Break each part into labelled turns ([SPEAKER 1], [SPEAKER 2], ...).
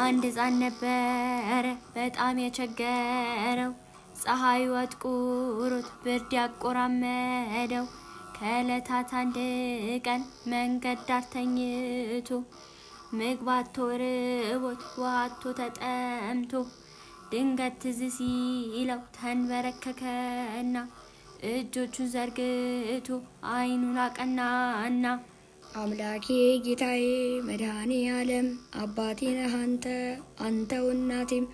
[SPEAKER 1] አንድ ሕፃን ነበረ በጣም የቸገረው ፀሐይ ወጥቁሮት ብርድ ያቆራመደው ከዕለታት አንድ ቀን መንገድ ዳር ተኝቶ ምግብ አጥቶ ርቦት ውሃ አጥቶ ተጠምቶ ድንገት ትዝ ሲለው ተንበረከከና እጆቹን ዘርግቶ ዓይኑን አቀናና
[SPEAKER 2] አምላኬ ጌታዬ መድኃኔ ዓለም አባቴ ነህ አንተው እናቴም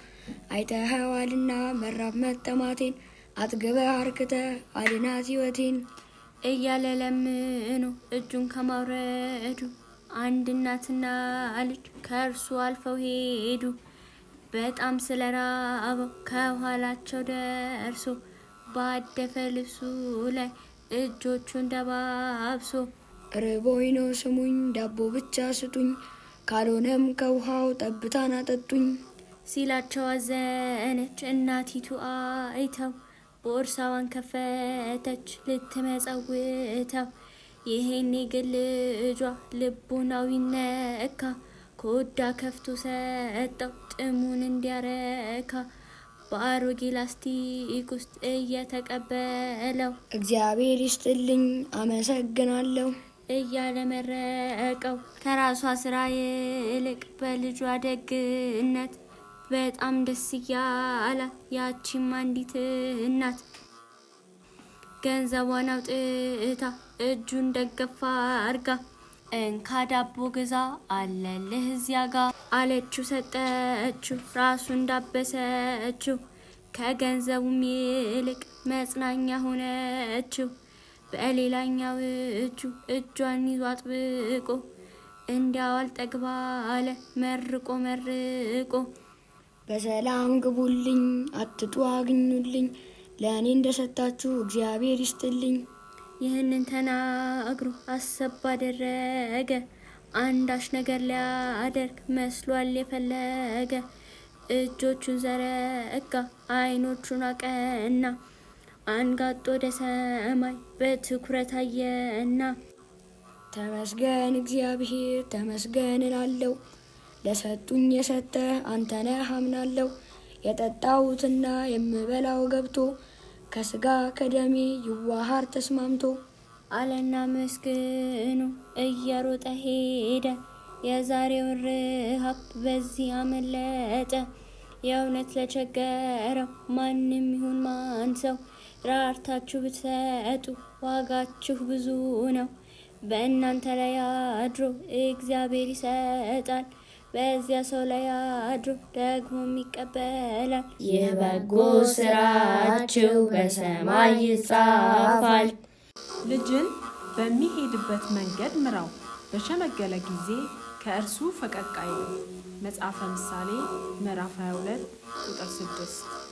[SPEAKER 2] አይተኸዋልና መራብ መጠማቴን አጥግበህ አርክተህ አድናት ሕይወቴን
[SPEAKER 1] እያለ ለምኖ እጁን ከማውረዱ አንድ እናትና ልጅ ከእርሱ አልፈው ሄዱ። በጣም ስለራበው ከኋላቸው ደርሶ ባደፈ ልብሱ ላይ እጆቹን ደባብሶ
[SPEAKER 2] ርቦኝ ነው ስሙኝ ዳቦ ብቻ ስጡኝ ካልሆነም ከውሃው ጠብታን አጠጡኝ
[SPEAKER 1] ሲላቸው አዘነች እናቲቱ አይተው ቦርሳዋን ከፈተች ልትመጸውተው ይሄኔ ግን ልጇ ልቡናው ይነካ ኮዳ ከፍቶ ሰጠው ጥሙን እንዲያረካ በአሮጌ ላስቲክ ውስጥ እየተቀበለው
[SPEAKER 2] እግዚአብሔር ይስጥልኝ አመሰግናለሁ
[SPEAKER 1] እያለ መረቀው። ከራሷ ስራ ይልቅ በልጇ ደግነት በጣም ደስ እያላት ያቺም አንዲት እናት ገንዘቧን አውጥታ እጁን ደገፋ አርጋ እንካ ዳቦ ግዛ አለልህ እዚያ ጋ አለችው። ሰጠችው ራሱ እንዳበሰችው ከገንዘቡም ይልቅ መጽናኛ ሆነችው። በሌላኛው እጇን ይዞ አጥብቆ እንዲያው አልጠግብ አለ መርቆ
[SPEAKER 2] በሰላም ግቡልኝ አትጡ አግኙልኝ ለእኔ እንደሰጣችሁ እግዚአብሔር ይስጥልኝ።
[SPEAKER 1] ይህንን ተናግሮ አሰብ አደረገ አንዳች ነገር ሊያደርግ መስሏል የፈለገ እጆቹን ዘረጋ ዓይኖቹን አቀና አንጋጦ ወደ ሰማይ በትኩረት አየና
[SPEAKER 2] ተመስገን እግዚአብሔር ተመስገን እላለሁ ለሰጡኝ የሰጠህ አንተ ነህ አምናለሁ የጠጣሁትና የምበላው ገብቶ ከስጋ ከደሜ ይዋሃር ተስማምቶ
[SPEAKER 1] አለና መስግኑ እየሮጠ ሄደ። የዛሬውን ረሃብ በዚህ አመለጠ። የእውነት ለቸገረው ማንም ይሁን ማን ሰው ራርታችሁ ብትሰጡ ዋጋችሁ ብዙ ነው። በእናንተ ላይ አድሮ እግዚአብሔር ይሰጣል፣ በዚያ ሰው ላይ አድሮ ደግሞም ይቀበላል።
[SPEAKER 3] ይህ በጎ ስራችሁ በሰማይ ይጻፋል።
[SPEAKER 4] ልጅን በሚሄድበት መንገድ ምራው፣ በሸመገለ ጊዜ ከእርሱ ፈቀቅ አይበል። መጽሐፈ ምሳሌ ምዕራፍ 22 ቁጥር 6